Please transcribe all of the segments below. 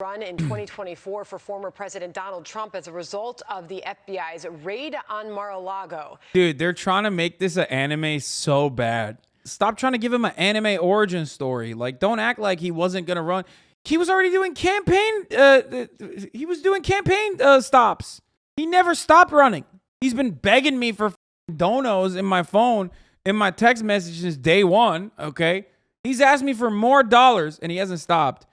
Run in 2024 for former President Donald Trump as a result of the FBI's raid on Mar-a-Lago. Dude, they're trying to make this an anime so bad. Stop trying to give him an anime origin story. Like, don't act like he wasn't gonna run. He was already doing campaign. He was doing campaign stops. He never stopped running. He's been begging me for donos in my phone, in my text messages since day one. Okay, he's asked me for more dollars, and he hasn't stopped.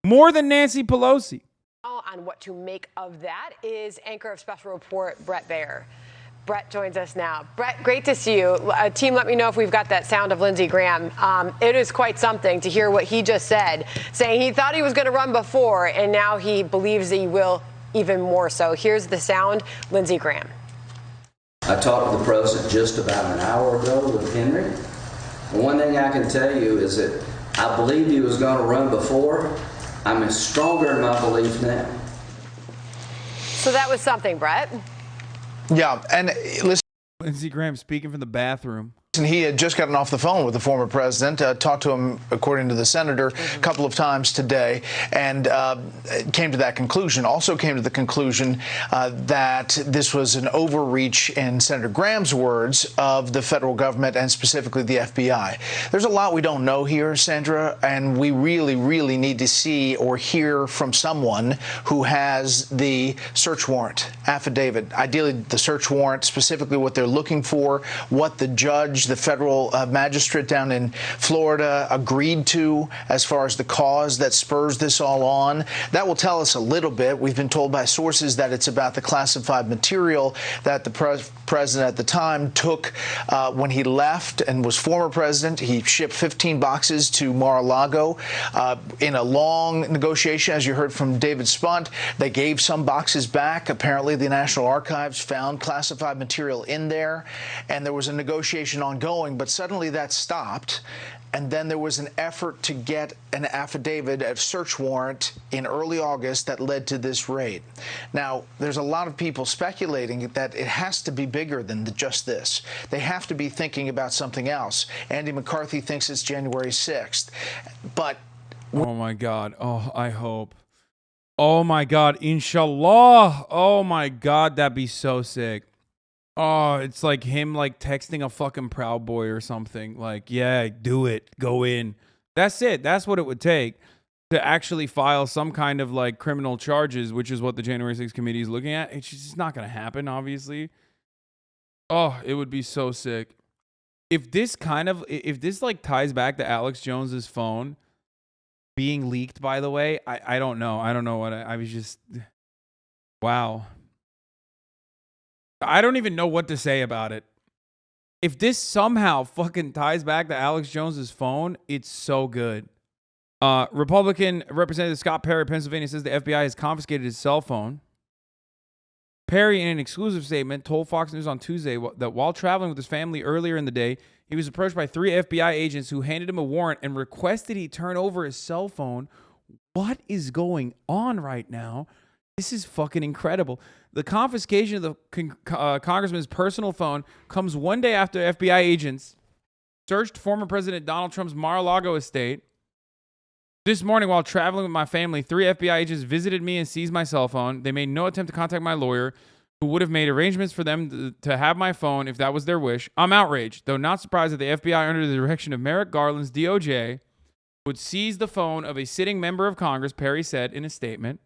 More than Nancy Pelosi. On what to make of that is anchor of Special Report, Brett Baer. Brett joins us now. Brett, great to see you. Team, let me know if we've got that sound of Lindsey Graham. It is quite something to hear what he just said, saying he thought he was going to run before, and now he believes that he will even more so. Here's the sound, Lindsey Graham. I talked to the president just about an hour ago with Henry. And one thing I can tell you is that I believed he was going to run before. I'm stronger in my belief now. So that was something, Brett. Yeah, and listen. Lindsey Graham speaking from the bathroom. And he had just gotten off the phone with the former president, talked to him, according to the senator, a couple of times today, and came to that conclusion. Also came to the conclusion that this was an overreach, in Senator Graham's words, of the federal government and specifically the FBI. There's a lot we don't know here, Sandra, and we really, really need to see or hear from someone who has the search warrant affidavit. Ideally, the search warrant, specifically what they're looking for, what the judge, the federal magistrate down in Florida, agreed to as far as the cause that spurs this all on. That will tell us a little bit. We've been told by sources that it's about the classified material that the president at the time took when he left and was former president. He shipped 15 boxes to Mar-a-Lago in a long negotiation, as you heard from David Spunt. They gave some boxes back. Apparently, the National Archives found classified material in there, and there was a negotiation ongoing, but suddenly that stopped. And then there was an effort to get an affidavit, a search warrant in early August that led to this raid. Now, there's a lot of people speculating that it has to be bigger than just this. They have to be thinking about something else. Andy McCarthy thinks it's January 6th. But oh my God. Oh, I hope. Oh my God. Inshallah. Oh my God. That'd be so sick. Oh, it's like him like texting a fucking Proud Boy or something. Like, yeah, do it. Go in. That's it. That's what it would take to actually file some kind of like criminal charges, which is what the January 6th committee is looking at. It's just not going to happen, obviously. Oh, it would be so sick. If this like ties back to Alex Jones's phone being leaked, by the way, I don't know. I don't know what I was just, wow. I don't even know what to say about it. If this somehow fucking ties back to Alex Jones's phone, it's so good. Republican Representative Scott Perry of Pennsylvania says the FBI has confiscated his cell phone. Perry, in an exclusive statement, told Fox News on Tuesday that while traveling with his family earlier in the day, he was approached by 3 FBI agents who handed him a warrant and requested he turn over his cell phone. What is going on right now? This is fucking incredible. The confiscation of the congressman's personal phone comes one day after FBI agents searched former President Donald Trump's Mar-a-Lago estate. This morning, while traveling with my family, 3 FBI agents visited me and seized my cell phone. They made no attempt to contact my lawyer, who would have made arrangements for them to have my phone if that was their wish. I'm outraged, though not surprised that the FBI, under the direction of Merrick Garland's DOJ, would seize the phone of a sitting member of Congress, Perry said in a statement.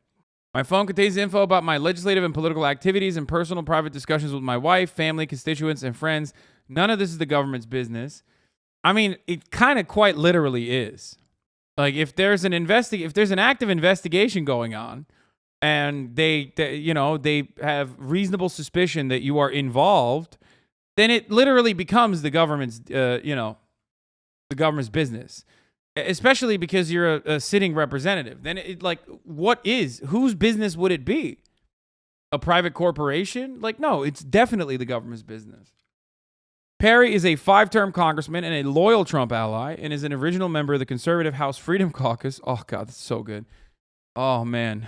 My phone contains info about my legislative and political activities and personal private discussions with my wife, family, constituents, and friends. None of this is the government's business. I mean, it kind of quite literally is. Like, if there's an active investigation going on, and they have reasonable suspicion that you are involved, then it literally becomes the government's the government's business. Especially because you're a sitting representative. Then whose business would it be? A private corporation? Like, no, it's definitely the government's business. Perry is a 5-term congressman and a loyal Trump ally and is an original member of the conservative House Freedom Caucus. Oh, God, that's so good. Oh, man.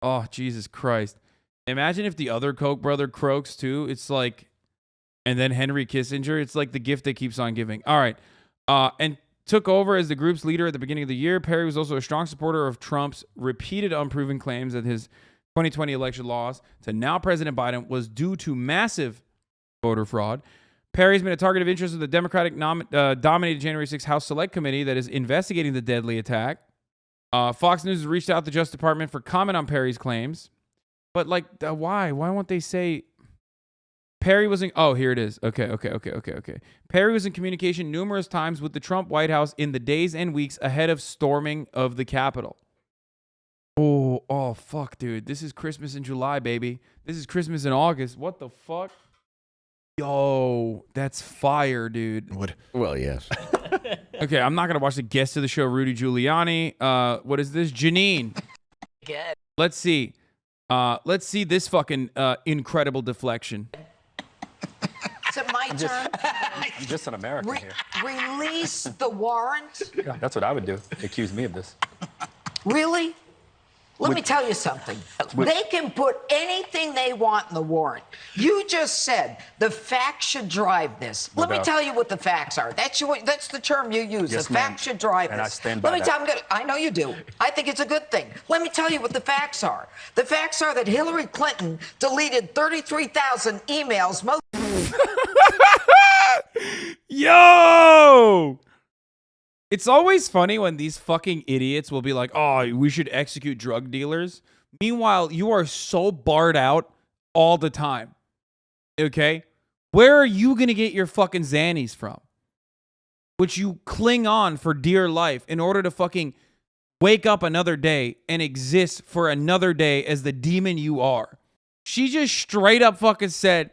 Oh, Jesus Christ. Imagine if the other Koch brother croaks, too. It's like, and then Henry Kissinger. It's like the gift that keeps on giving. All right. And took over as the group's leader at the beginning of the year. Perry was also a strong supporter of Trump's repeated unproven claims that his 2020 election loss to now President Biden was due to massive voter fraud. Perry's been a target of interest of the Democratic-dominated January 6th House Select Committee that is investigating the deadly attack. Fox News has reached out to the Justice Department for comment on Perry's claims. But, like, why? Why won't they say Perry was in... Oh, here it is. Okay. Perry was in communication numerous times with the Trump White House in the days and weeks ahead of storming of the Capitol. Oh, fuck, dude. This is Christmas in July, baby. This is Christmas in August. What the fuck? Yo, that's fire, dude. What? Well, yes. Okay, I'm not going to watch the guest of the show, Rudy Giuliani. What is this? Janine. Good. Let's see. Let's see this fucking incredible deflection. Is it my turn? I'm just an American here. Release the warrant? Yeah, that's what I would do. Accuse me of this. Really? Let me tell you something. They can put anything they want in the warrant. You just said the facts should drive this. Let me tell you what the facts are. That's the term you use. Yes, the facts should drive this. And I stand by that. I know you do. I think it's a good thing. Let me tell you what the facts are. The facts are that Hillary Clinton deleted 33,000 emails. Yo! It's always funny when these fucking idiots will be like, oh, we should execute drug dealers. Meanwhile, you are so barred out all the time. Okay? Where are you going to get your fucking Xannies from? Which you cling on for dear life in order to fucking wake up another day and exist for another day as the demon you are. She just straight up fucking said,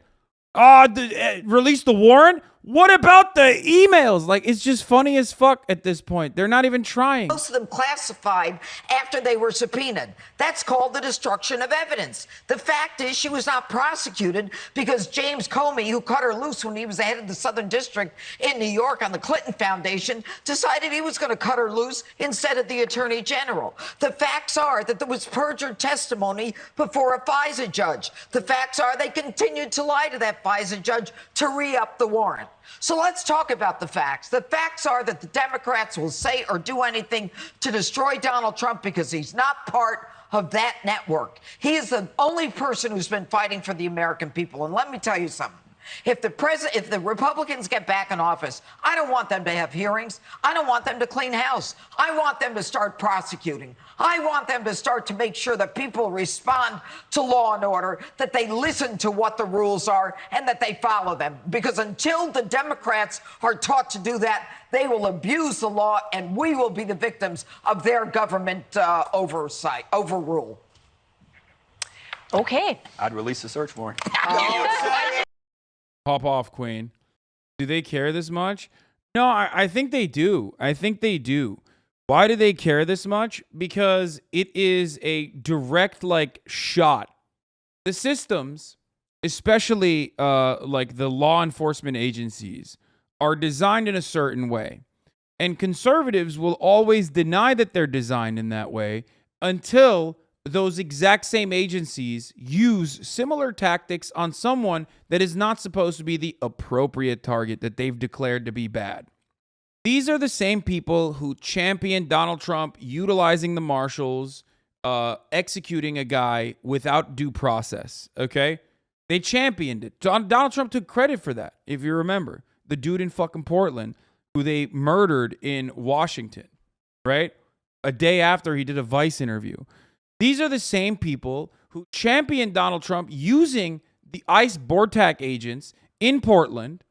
release the warrant? What about the emails? Like, it's just funny as fuck at this point. They're not even trying. Most of them classified after they were subpoenaed. That's called the destruction of evidence. The fact is she was not prosecuted because James Comey, who cut her loose when he was the head of the Southern District in New York on the Clinton Foundation, decided he was going to cut her loose instead of the Attorney General. The facts are that there was perjured testimony before a FISA judge. The facts are they continued to lie to that FISA judge to re-up the warrant. So let's talk about the facts. The facts are that the Democrats will say or do anything to destroy Donald Trump because he's not part of that network. He is the only person who's been fighting for the American people. And let me tell you something. If the Republicans get back in office, I don't want them to have hearings. I don't want them to clean house. I want them to start prosecuting. I want them to start to make sure that people respond to law and order, that they listen to what the rules are, and that they follow them. Because until the Democrats are taught to do that, they will abuse the law, and we will be the victims of their government overrule. Okay. I'd release the search warrant. Pop off, Queen. Do they care this much? No, I think they do. I think they do. Why do they care this much? Because it is a direct, like, shot. The systems, especially like the law enforcement agencies, are designed in a certain way. And conservatives will always deny that they're designed in that way until those exact same agencies use similar tactics on someone that is not supposed to be the appropriate target that they've declared to be bad. These are the same people who champion Donald Trump utilizing the marshals, executing a guy without due process, okay? They championed it. Donald Trump took credit for that, if you remember. The dude in fucking Portland who they murdered in Washington, right? A day after he did a Vice interview. These are the same people who championed Donald Trump using the ICE BORTAC agents in Portland,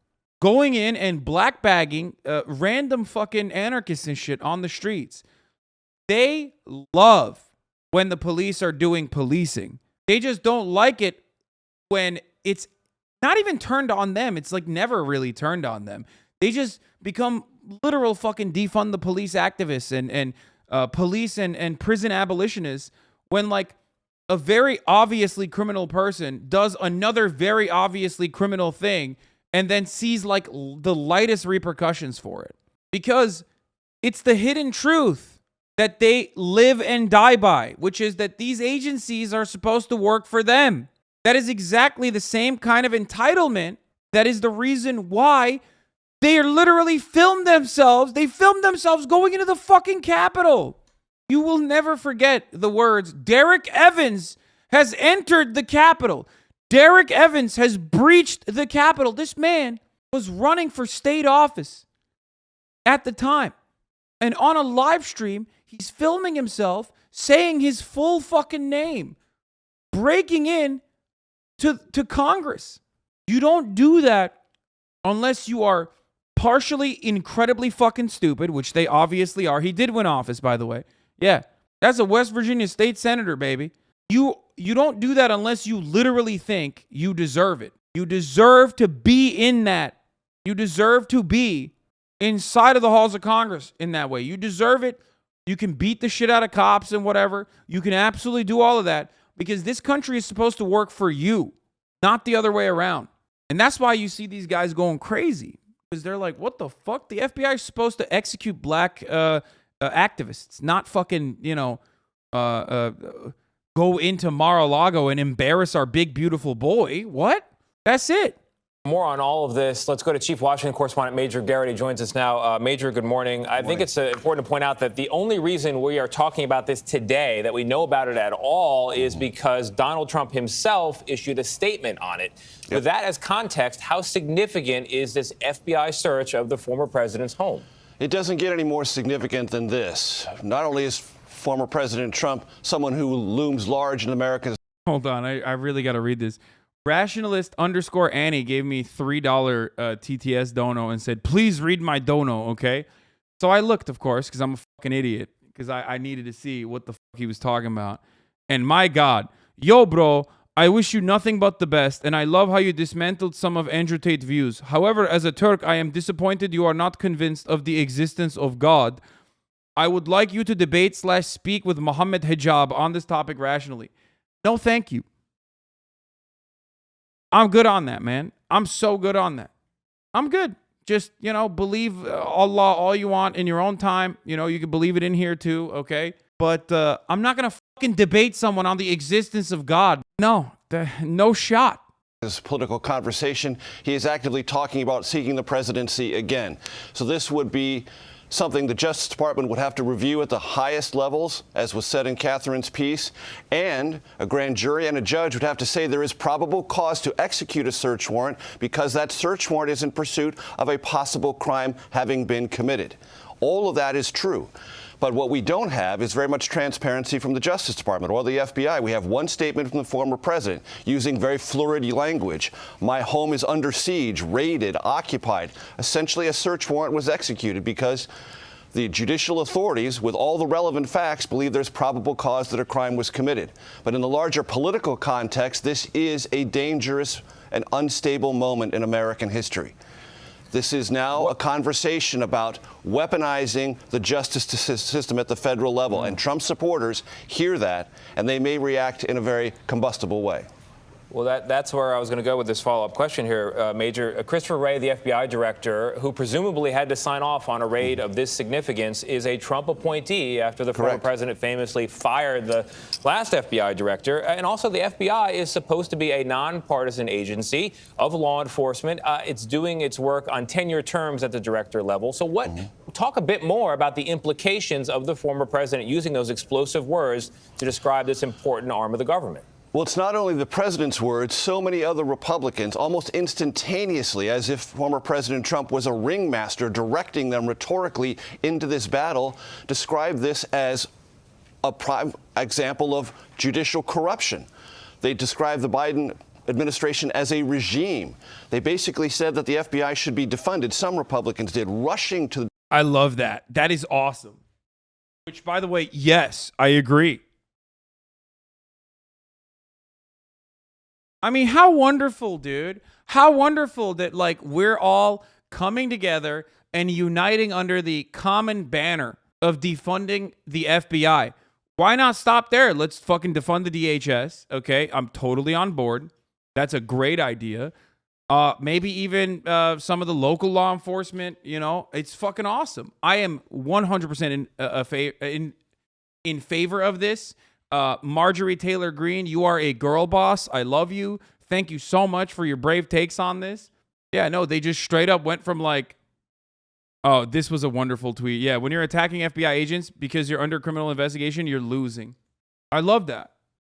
going in and black bagging random fucking anarchists and shit on the streets. They love when the police are doing policing. They just don't like it when it's not even turned on them. It's like never really turned on them. They just become literal fucking defund the police activists and police and prison abolitionists when, like, a very obviously criminal person does another very obviously criminal thing and then sees, like, the lightest repercussions for it. Because it's the hidden truth that they live and die by, which is that these agencies are supposed to work for them. That is exactly the same kind of entitlement that is the reason why They literally filmed themselves. They filmed themselves going into the fucking Capitol. You will never forget the words, Derek Evans has entered the Capitol. Derek Evans has breached the Capitol. This man was running for state office at the time. And on a live stream, he's filming himself saying his full fucking name, breaking in to Congress. You don't do that unless you are partially incredibly fucking stupid, which they obviously are. He did win office, by the way. Yeah, that's a West Virginia state senator, baby. You don't do that unless you literally think you deserve it. You deserve to be in that. You deserve to be inside of the halls of Congress in that way. You deserve it. You can beat the shit out of cops and whatever. You can absolutely do all of that because this country is supposed to work for you, not the other way around. And that's why you see these guys going crazy. Because they're like, what the fuck? The FBI is supposed to execute black activists, not fucking, go into Mar-a-Lago and embarrass our big, beautiful boy. What? That's it. More on all of this. Let's go to Chief Washington Correspondent Major Garrity joins us now. Major, good morning. I think it's important to point out that the only reason we are talking about this today, that we know about it at all, is because Donald Trump himself issued a statement on it. Yep. With that as context, how significant is this FBI search of the former president's home? It doesn't get any more significant than this. Not only is former President Trump someone who looms large in America's... Hold on, I really got to read this. Rationalist_Annie gave me $3 TTS dono and said, please read my dono, okay? So I looked, of course, because I'm a fucking idiot, because I needed to see what the fuck he was talking about. And my God, yo, bro, I wish you nothing but the best, and I love how you dismantled some of Andrew Tate's views. However, as a Turk, I am disappointed you are not convinced of the existence of God. I would like you to debate/speak with Mohammed Hijab on this topic rationally. No, thank you. I'm good on that, man. I'm so good on that. I'm good. Just, believe Allah all you want in your own time. You can believe it in here too, okay? But I'm not going to fucking debate someone on the existence of God. No, no shot. This political conversation, he is actively talking about seeking the presidency again. So this would be something the Justice Department would have to review at the highest levels, as was said in Catherine's piece, and a grand jury and a judge would have to say there is probable cause to execute a search warrant because that search warrant is in pursuit of a possible crime having been committed. All of that is true. But what we don't have is very much transparency from the Justice Department or the FBI. We have one statement from the former president using very florid language. My home is under siege, raided, occupied. Essentially, a search warrant was executed because the judicial authorities, with all the relevant facts, believe there's probable cause that a crime was committed. But in the larger political context, this is a dangerous and unstable moment in American history. This is now a conversation about weaponizing the justice system at the federal level. And Trump supporters hear that, and they may react in a very combustible way. Well, that's where I was going to go with this follow-up question here, Major. Christopher Wray, the FBI director, who presumably had to sign off on a raid of this significance, is a Trump appointee after the former president famously fired the last FBI director. And also, the FBI is supposed to be a nonpartisan agency of law enforcement. It's doing its work on 10-year terms at the director level. So talk a bit more about the implications of the former president using those explosive words to describe this important arm of the government. Well, it's not only the president's words. So many other Republicans, almost instantaneously, as if former President Trump was a ringmaster directing them rhetorically into this battle, describe this as a prime example of judicial corruption. They describe the Biden administration as a regime. They basically said that the FBI should be defunded. Some Republicans did, rushing to... I love that. That is awesome. Which, by the way, yes, I agree. I mean, how wonderful, dude. How wonderful that, we're all coming together and uniting under the common banner of defunding the FBI. Why not stop there? Let's fucking defund the DHS, okay? I'm totally on board. That's a great idea. Maybe even some of the local law enforcement, it's fucking awesome. I am 100% in favor of this. Marjorie Taylor Greene, you are a girl boss. I love you. Thank you so much for your brave takes on this. Yeah, no, they just straight up went from Oh, this was a wonderful tweet. Yeah, when you're attacking FBI agents because you're under criminal investigation, you're losing. I love that.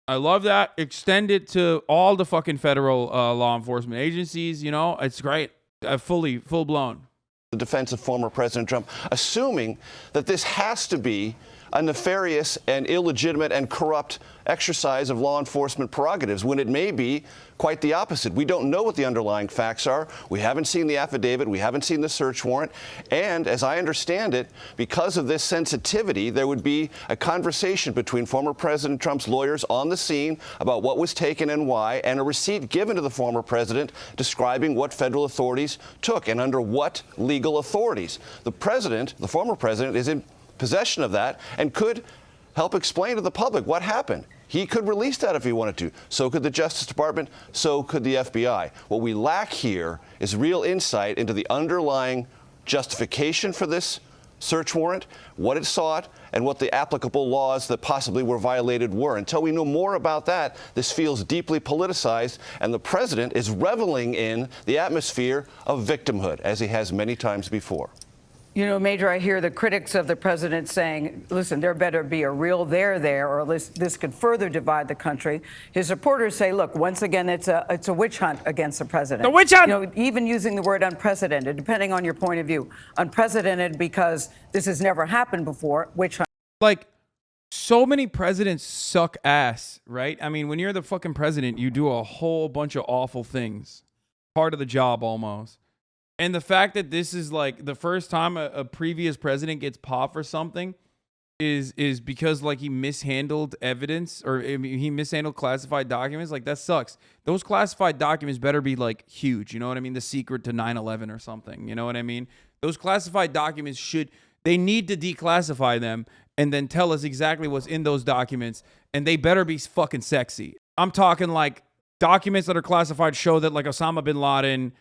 I love that. Extend it to all the fucking federal law enforcement agencies. You know, it's great. Full blown. The defense of former President Trump, assuming that this has to be a nefarious and illegitimate and corrupt exercise of law enforcement prerogatives, when it may be quite the opposite. We don't know what the underlying facts are. We haven't seen the affidavit. We haven't seen the search warrant. And as I understand it, because of this sensitivity, there would be a conversation between former President Trump's lawyers on the scene about what was taken and why, and a receipt given to the former president describing what federal authorities took and under what legal authorities. The president, the former president, is in possession of that and could help explain to the public what happened. He could release that if he wanted to. So could the Justice Department. So could the FBI. What we lack here is real insight into the underlying justification for this search warrant, what it sought, and what the applicable laws that possibly were violated were. Until we know more about that, this feels deeply politicized, and the president is reveling in the atmosphere of victimhood, as he has many times before. You know, Major, I hear the critics of the president saying, listen, there better be a real there, or this could further divide the country. His supporters say, look, once again, it's a witch hunt against the president. The witch hunt! You know, even using the word unprecedented, depending on your point of view. Unprecedented because this has never happened before, witch hunt. Like, so many presidents suck ass, right? I mean, when you're the fucking president, you do a whole bunch of awful things. Part of the job, almost. And the fact that this is like the first time a previous president gets popped for something is because like he mishandled evidence, or he mishandled classified documents. Like, that sucks. Those classified documents better be like huge. You know what I mean? The secret to 9/11 or something. You know what I mean? Those classified documents they need to declassify them and then tell us exactly what's in those documents. And they better be fucking sexy. I'm talking like documents that are classified show that like Osama bin Laden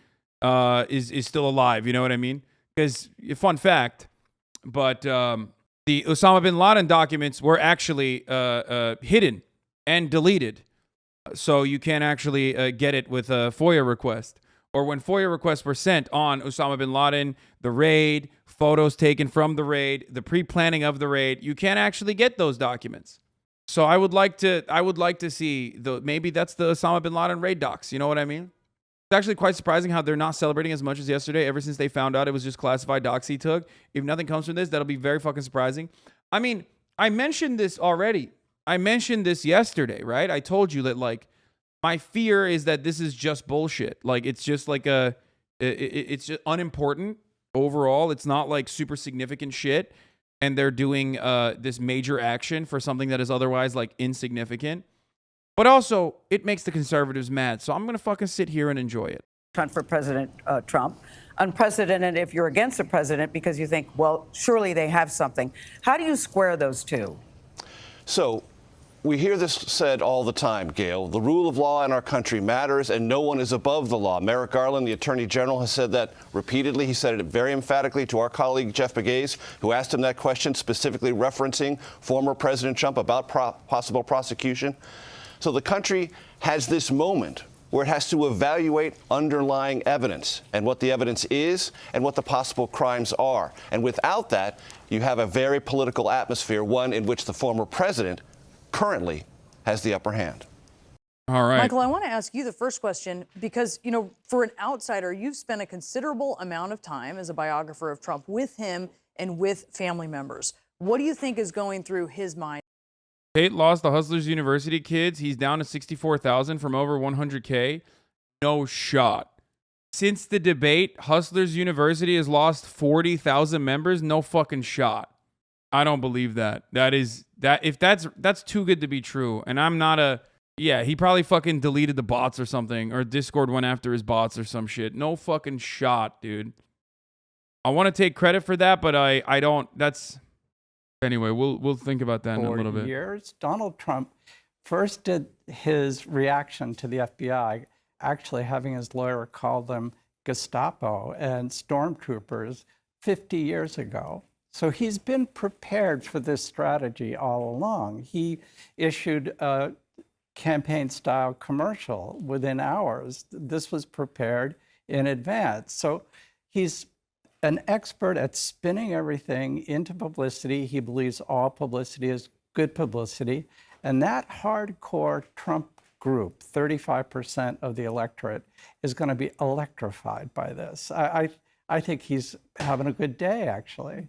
is still alive, you know what I mean? Because, fun fact, but the Osama bin Laden documents were actually hidden and deleted, so you can't actually get it with a FOIA request. Or when FOIA requests were sent on Osama bin Laden, the raid, photos taken from the raid, the pre-planning of the raid, you can't actually get those documents. So I would like to see maybe that's the Osama bin Laden raid docs, you know what I mean? It's actually quite surprising how they're not celebrating as much as yesterday, ever since they found out it was just classified docs he took. If nothing comes from this, that'll be very fucking surprising. I mean, I mentioned this already. I mentioned this yesterday, right? I told you that, like, my fear is that this is just bullshit. Like, it's just like it's just unimportant overall. It's not like super significant shit. And they're doing this major action for something that is otherwise like insignificant. But also, it makes the conservatives mad. So I'm going to fucking sit here and enjoy it. For President Trump. Unprecedented if you're against the president because you think, well, surely they have something. How do you square those two? So we hear this said all the time, Gail. The rule of law in our country matters, and no one is above the law. Merrick Garland, the Attorney General, has said that repeatedly. He said it very emphatically to our colleague Jeff Begays, who asked him that question, specifically referencing former President Trump about possible prosecution. So the country has this moment where it has to evaluate underlying evidence and what the evidence is and what the possible crimes are. And without that, you have a very political atmosphere, one in which the former president currently has the upper hand. All right. Michael, I want to ask you the first question because, you know, for an outsider, you've spent a considerable amount of time as a biographer of Trump with him and with family members. What do you think is going through his mind? Tate lost the Hustlers University kids. He's down to 64,000 from over 100K. No shot. Since the debate, Hustlers University has lost 40,000 members. No fucking shot. I don't believe that. That's too good to be true. And I'm not he probably fucking deleted the bots or something, or Discord went after his bots or some shit. No fucking shot, dude. I want to take credit for that, but I don't. Anyway, we'll think about that in a little bit. For years, Donald Trump first did his reaction to the FBI, actually having his lawyer call them Gestapo and stormtroopers 50 years ago. So he's been prepared for this strategy all along. He issued a campaign-style commercial within hours. This was prepared in advance. So he's an expert at spinning everything into publicity. He believes all publicity is good publicity. And that hardcore Trump group, 35% of the electorate, is going to be electrified by this. I think he's having a good day, actually.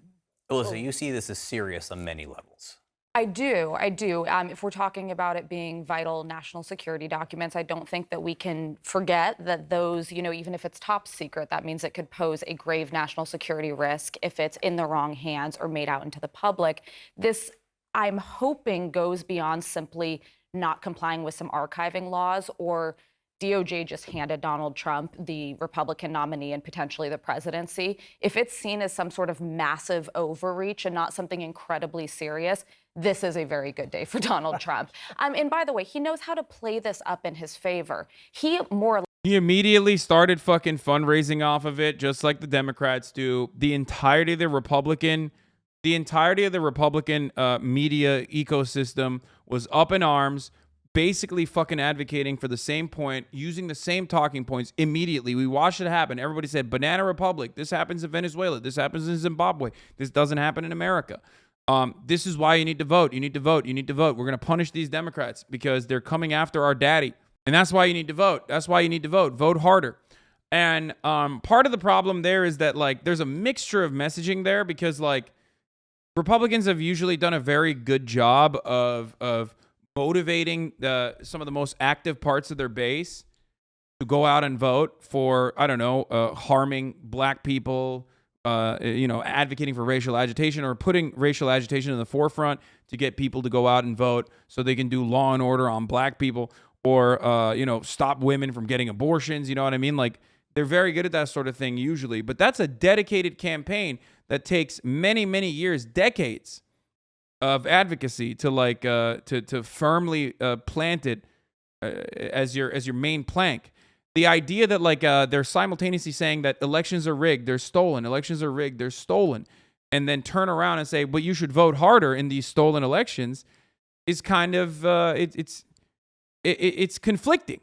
Alyssa, you see this as serious on many levels. I do. If we're talking about it being vital national security documents, I don't think that we can forget that those, even if it's top secret, that means it could pose a grave national security risk if it's in the wrong hands or made out into the public. This, I'm hoping, goes beyond simply not complying with some archiving laws, or DOJ just handed Donald Trump the Republican nominee and potentially the presidency. If it's seen as some sort of massive overreach and not something incredibly serious, this is a very good day for Donald Trump. And by the way, he knows how to play this up in his favor. He immediately started fucking fundraising off of it, just like the Democrats do. The entirety of the Republican media ecosystem was up in arms, basically fucking advocating for the same point, using the same talking points immediately. We watched it happen. Everybody said, Banana Republic. This happens in Venezuela. This happens in Zimbabwe. This doesn't happen in America. This is why you need to vote. You need to vote. You need to vote. We're going to punish these Democrats because they're coming after our daddy. And that's why you need to vote. That's why you need to vote. Vote harder. And part of the problem there is that, like, there's a mixture of messaging there because, like, Republicans have usually done a very good job of motivating some of the most active parts of their base to go out and vote for, I don't know, harming black people, advocating for racial agitation or putting racial agitation in the forefront to get people to go out and vote so they can do law and order on black people or, stop women from getting abortions. You know what I mean? Like, they're very good at that sort of thing usually. But that's a dedicated campaign that takes many, many years, decades of advocacy to to firmly plant it as your main plank. The idea that they're simultaneously saying that elections are rigged, they're stolen, elections are rigged, they're stolen, and then turn around and say, but you should vote harder in these stolen elections is kind of it's conflicting.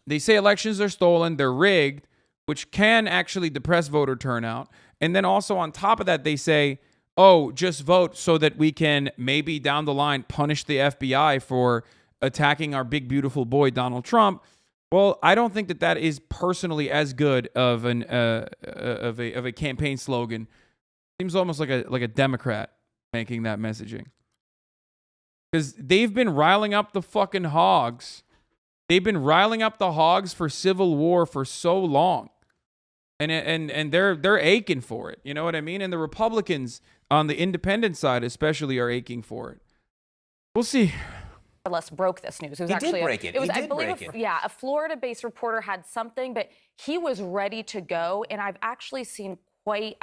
They say elections are stolen, they're rigged, which can actually depress voter turnout. And then also on top of that, they say, oh, just vote so that we can maybe down the line punish the FBI for attacking our big, beautiful boy, Donald Trump. Well, I don't think that is personally as good of a campaign slogan. Seems almost like a Democrat making that messaging. Because they've been riling up the fucking hogs. They've been riling up the hogs for civil war for so long. And they're aching for it. You know what I mean? And the Republicans on the independent side especially are aching for it. We'll see. Less broke this news. It was He actually did break it. He did I believe break it. Yeah, a Florida-based reporter had something, but he was ready to go. And I've actually seen quite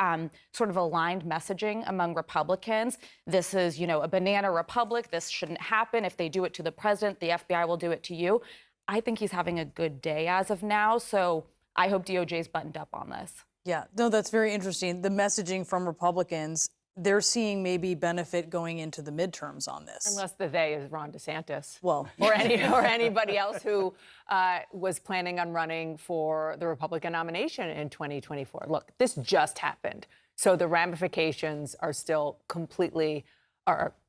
sort of aligned messaging among Republicans. This is, a banana republic. This shouldn't happen. If they do it to the president, the FBI will do it to you. I think he's having a good day as of now. So I hope DOJ's buttoned up on this. Yeah, no, that's very interesting. The messaging from Republicans, they're seeing maybe benefit going into the midterms on this. Unless the they is Ron DeSantis. Well, or anybody else who was planning on running for the Republican nomination in 2024. Look, this just happened. So the ramifications are still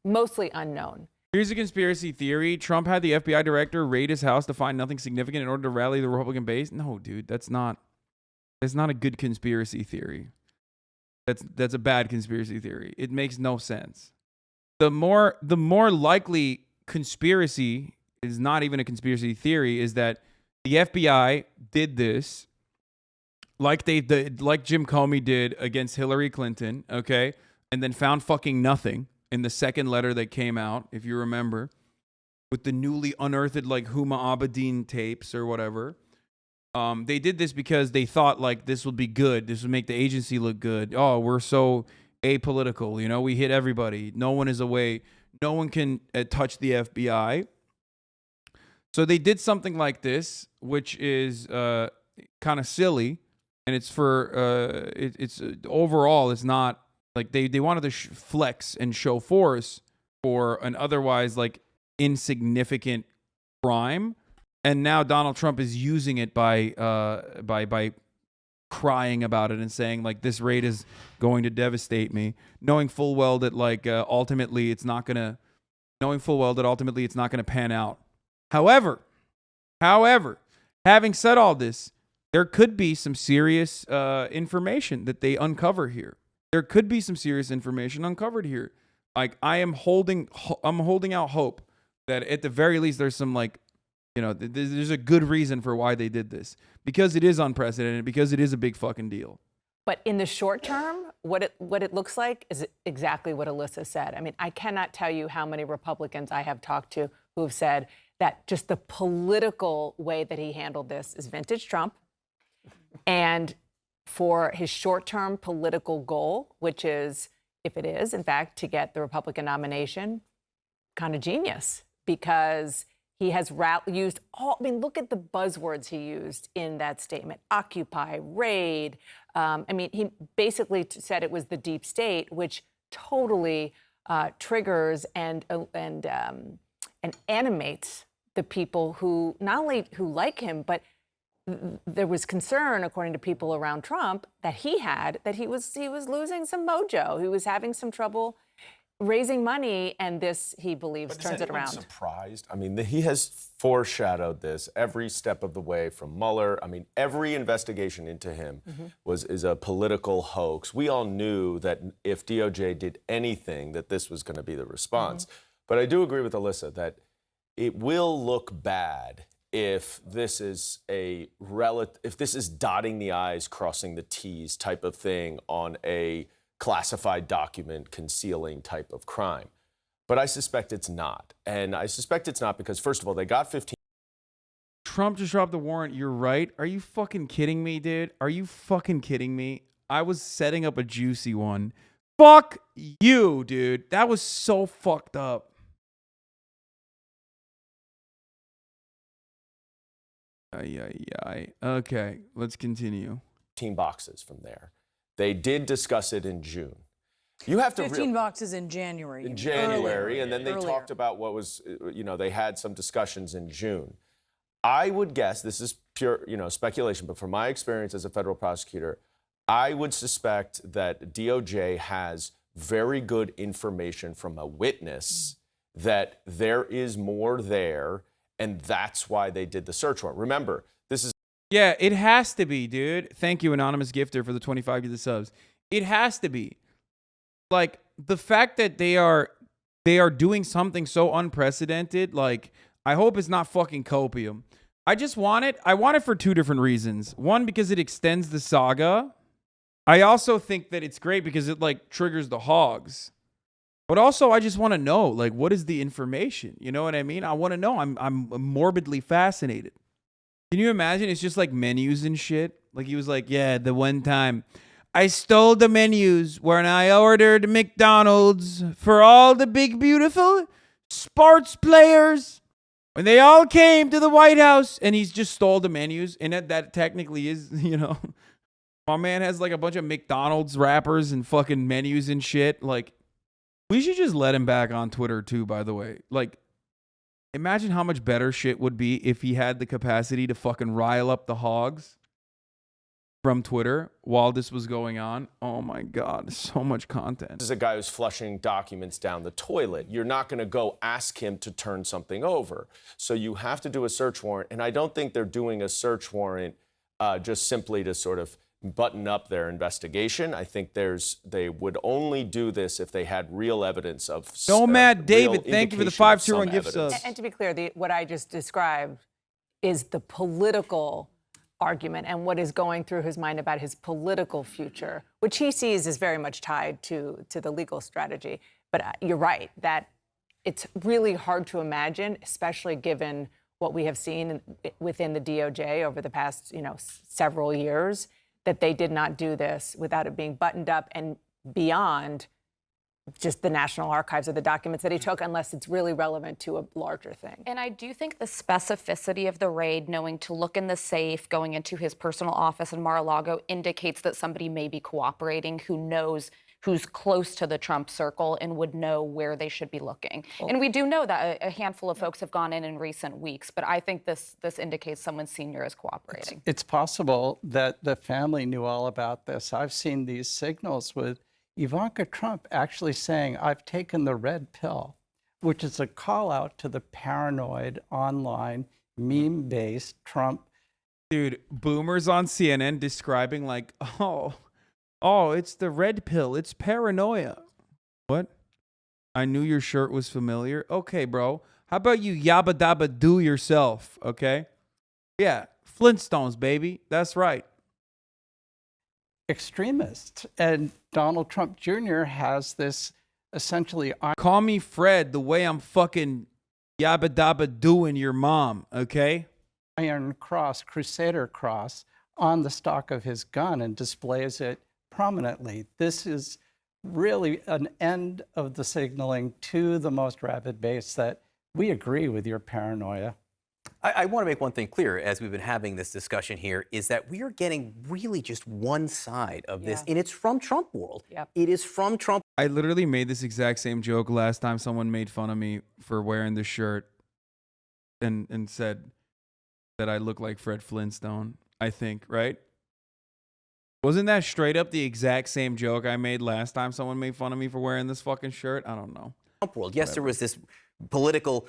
mostly unknown. Here's a conspiracy theory. Trump had the FBI director raid his house to find nothing significant in order to rally the Republican base. No, dude, that's not a good conspiracy theory. That's a bad conspiracy theory. It makes no sense. The more likely conspiracy is not even a conspiracy theory is that the FBI did this like Jim Comey did against Hillary Clinton, okay? And then found fucking nothing in the second letter that came out, if you remember, with the newly unearthed Huma Abedin tapes or whatever. They did this because they thought this would be good. This would make the agency look good. Oh, we're so apolitical. We hit everybody. No one is away. No one can touch the FBI. So they did something like this, which is kind of silly. And it's for, it's overall, it's not they wanted to flex and show force for an otherwise insignificant crime. And now Donald Trump is using it by crying about it and saying like this raid is going to devastate me, knowing full well that ultimately it's not gonna pan out. However, having said all this, there could be some serious information that they uncover here. There could be some serious information uncovered here. Like I'm holding out hope that at the very least there's some there's a good reason for why they did this, because it is unprecedented, because it is a big fucking deal. But in the short term, what it looks like is exactly what Alyssa said. I mean, I cannot tell you how many Republicans I have talked to who have said that just the political way that he handled this is vintage Trump. And for his short-term political goal, which is, if it is, in fact, to get the Republican nomination, kind of genius, because he has used look at the buzzwords he used in that statement: Occupy, raid. He basically said it was the deep state, which totally triggers and animates the people who not only who like him, but there was concern, according to people around Trump, that he was losing some mojo. He was having some trouble raising money, and this, he believes, turns it around. Surprised? I mean, he has foreshadowed this every step of the way from Mueller. I mean, every investigation into him is a political hoax. We all knew that if DOJ did anything, that this was going to be the response. But I do agree with Alyssa that it will look bad if this is if this is dotting the I's, crossing the T's type of thing on a classified document concealing type of crime. But I suspect it's not. And I suspect it's not because, first of all, they got 15. Trump just dropped the warrant. You're right. Are you fucking kidding me, dude? Are you fucking kidding me? I was setting up a juicy one. Fuck you, dude. That was so fucked up. Okay, let's continue. 15 boxes from there. They did discuss it in June. You have to 15 boxes in January. In January, and then they talked about what was, they had some discussions in June. I would guess, this is pure, speculation, but from my experience as a federal prosecutor, I would suspect that DOJ has very good information from a witness that there is more there, and that's why they did the search warrant. Remember, this is... Yeah, it has to be, dude. Thank you, Anonymous Gifter, for the 25 to the subs. It has to be. Like, the fact that they are doing something so unprecedented, like, I hope it's not fucking copium. I want it for two different reasons. One, because it extends the saga. I also think that it's great because it, triggers the hogs. But also, I just want to know, what is the information? You know what I mean? I want to know. I'm morbidly fascinated. Can you imagine? It's just menus and shit. He was like, yeah, the one time I stole the menus when I ordered McDonald's for all the big, beautiful sports players. When they all came to the White House, and he's just stole the menus. And that technically is, my man has a bunch of McDonald's wrappers and fucking menus and shit. We should just let him back on Twitter too, by the way. Imagine how much better shit would be if he had the capacity to fucking rile up the hogs from Twitter while this was going on. Oh my God, so much content. This is a guy who's flushing documents down the toilet. You're not going to go ask him to turn something over. So you have to do a search warrant. And I don't think they're doing a search warrant just simply to sort of button up their investigation. I think they would only do this if they had real evidence of Nomad David, thank you for the 521 gift subs. And to be clear, what I just described is the political argument and what is going through his mind about his political future, which he sees is very much tied to the legal strategy. But you're right that it's really hard to imagine, especially given what we have seen within the DOJ over the past, several years, that they did not do this without it being buttoned up and beyond just the National Archives or the documents that he took, unless it's really relevant to a larger thing. And I do think the specificity of the raid, knowing to look in the safe, going into his personal office in Mar-a-Lago, indicates that somebody may be cooperating who knows who's close to the Trump circle and would know where they should be looking. And we do know that a handful of folks have gone in recent weeks, but I think this indicates someone senior is cooperating. It's possible that the family knew all about this. I've seen these signals with Ivanka Trump actually saying, "I've taken the red pill," which is a call out to the paranoid online meme-based Trump. Dude, boomers on CNN describing like, oh, it's the red pill. It's paranoia. What? I knew your shirt was familiar. Okay, bro. How about you yabba dabba do yourself? Okay. Yeah. Flintstones, baby. That's right. Extremists. And Donald Trump Jr. has this essentially. Call me Fred the way I'm fucking yabba dabba doing your mom. Okay. Iron Cross, Crusader Cross on the stock of his gun and displays it prominently. This is really an end of the signaling to the most rabid base that we agree with your paranoia. I want to make one thing clear as we've been having this discussion here is that we are getting really just one side of this, and it's from Trump world. Yep. It is from Trump. I literally made this exact same joke last time someone made fun of me for wearing this shirt and said that I look like Fred Flintstone, I think, right? Wasn't that straight up the exact same joke I made last time someone made fun of me for wearing this fucking shirt? I don't know. Trump world. Yes, there was this political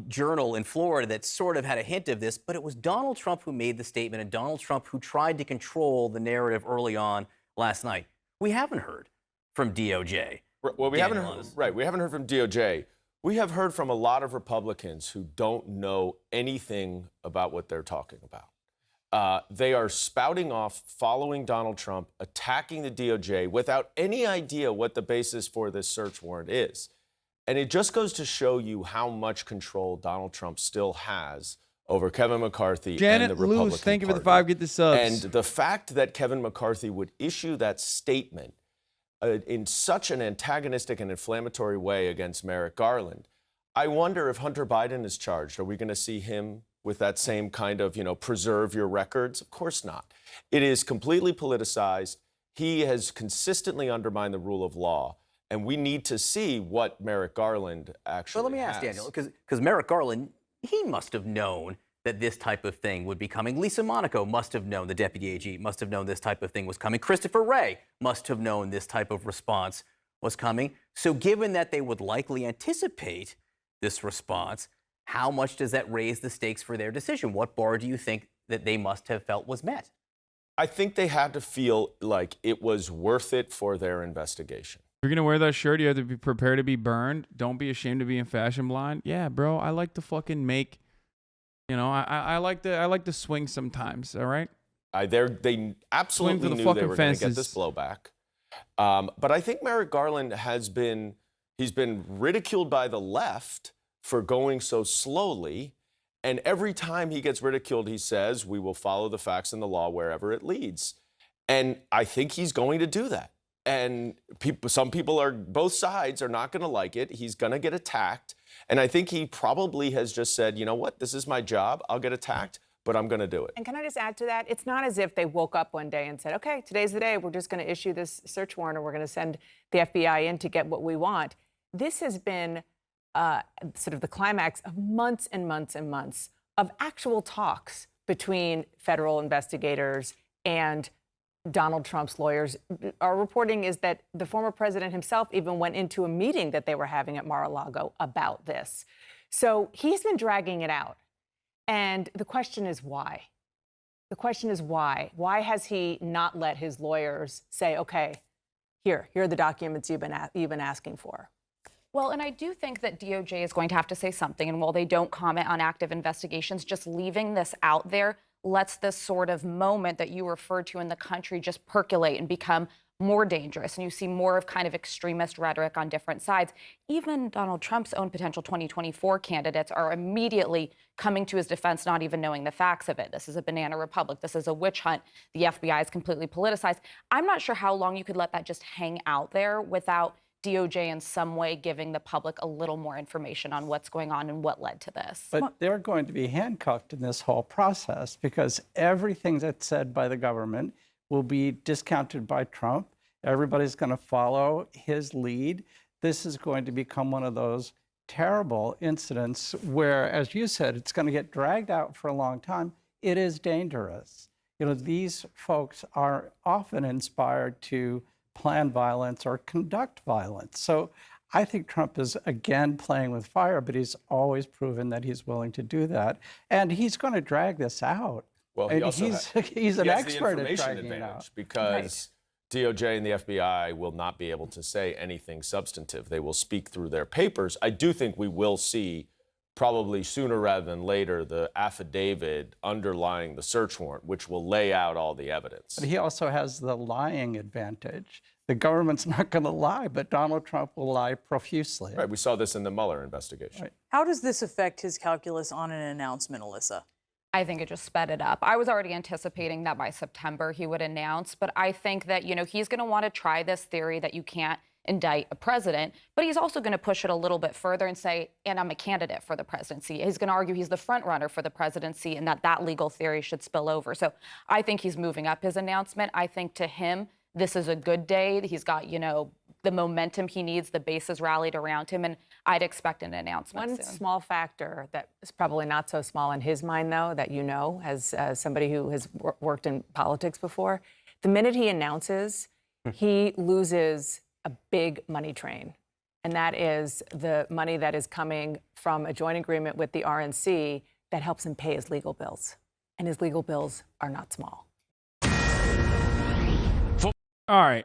journal in Florida that sort of had a hint of this, but it was Donald Trump who made the statement and Donald Trump who tried to control the narrative early on last night. We haven't heard from DOJ. Well, we haven't heard from DOJ. We have heard from a lot of Republicans who don't know anything about what they're talking about. They are spouting off, following Donald Trump, attacking the DOJ without any idea what the basis for this search warrant is. And it just goes to show you how much control Donald Trump still has over Kevin McCarthy and the Republican Luce, thank you for the Party. 5. Get the subs. And the fact that Kevin McCarthy would issue that statement in such an antagonistic and inflammatory way against Merrick Garland, I wonder if Hunter Biden is charged. Are we going to see him with that same kind of, preserve your records? Of course not. It is completely politicized. He has consistently undermined the rule of law. And we need to see what Merrick Garland actually Well, let me ask Daniel, because Merrick Garland, he must have known that this type of thing would be coming. Lisa Monaco must have known, the deputy AG must have known this type of thing was coming. Christopher Wray must have known this type of response was coming. So given that they would likely anticipate this response, how much does that raise the stakes for their decision? What bar do you think that they must have felt was met? I think they had to feel like it was worth it for their investigation. If you're going to wear that shirt, you have to be prepared to be burned. Don't be ashamed to be in fashion blind. Yeah, bro, I like to fucking make, I like to swing sometimes, all right? They absolutely knew they were going to get this blowback. But I think Merrick Garland he's been ridiculed by the left for going so slowly. And every time he gets ridiculed, he says, we will follow the facts and the law wherever it leads. And I think he's going to do that. And some people both sides are not going to like it. He's going to get attacked. And I think he probably has just said, you know what, this is my job. I'll get attacked, but I'm going to do it. And can I just add to that? It's not as if they woke up one day and said, okay, today's the day. We're just going to issue this search warrant or we're going to send the FBI in to get what we want. This has been sort of the climax of months and months and months of actual talks between federal investigators and Donald Trump's lawyers. Our reporting is that the former president himself even went into a meeting that they were having at Mar-a-Lago about this. So he's been dragging it out. And the question is why? The question is why? Why has he not let his lawyers say, okay, here are the documents you've been asking for? Well, and I do think that DOJ is going to have to say something. And while they don't comment on active investigations, just leaving this out there lets this sort of moment that you referred to in the country just percolate and become more dangerous. And you see more of kind of extremist rhetoric on different sides. Even Donald Trump's own potential 2024 candidates are immediately coming to his defense, not even knowing the facts of it. This is a banana republic. This is a witch hunt. The FBI is completely politicized. I'm not sure how long you could let that just hang out there without DOJ in some way giving the public a little more information on what's going on and what led to this. But they're going to be handcuffed in this whole process because everything that's said by the government will be discounted by Trump Everybody's going to follow his lead. This is going to become one of those terrible incidents where, as you said, it's going to get dragged out for a long time. It is dangerous. You know, these folks are often inspired to plan violence or conduct violence. So I think Trump is, again, playing with fire, but he's always proven that he's willing to do that. And he's going to drag this out. Well, he's an expert at information dragging it out. because DOJ and the FBI will not be able to say anything substantive. They will speak through their papers. I do think we will see, probably sooner rather than later, the affidavit underlying the search warrant, which will lay out all the evidence. But he also has the lying advantage. The government's not going to lie, but Donald Trump will lie profusely. Right, we saw this in the Mueller investigation. Right. How does this affect his calculus on an announcement, Alyssa? I think it just sped it up. I was already anticipating that by September he would announce, but I think that, you know, he's going to want to try this theory that you can't indict a president, but he's also going to push it a little bit further and say, and I'm a candidate for the presidency. He's going to argue he's the front runner for the presidency and that legal theory should spill over. So I think he's moving up his announcement. I think to him, this is a good day. He's got, you know, the momentum he needs, the base is rallied around him, and I'd expect an announcement One soon. small factor that is probably not so small in his mind, though, that you know, as somebody who has worked in politics before, the minute he announces, he loses a big money train. And that is the money that is coming from a joint agreement with the RNC that helps him pay his legal bills. And his legal bills are not small. All right.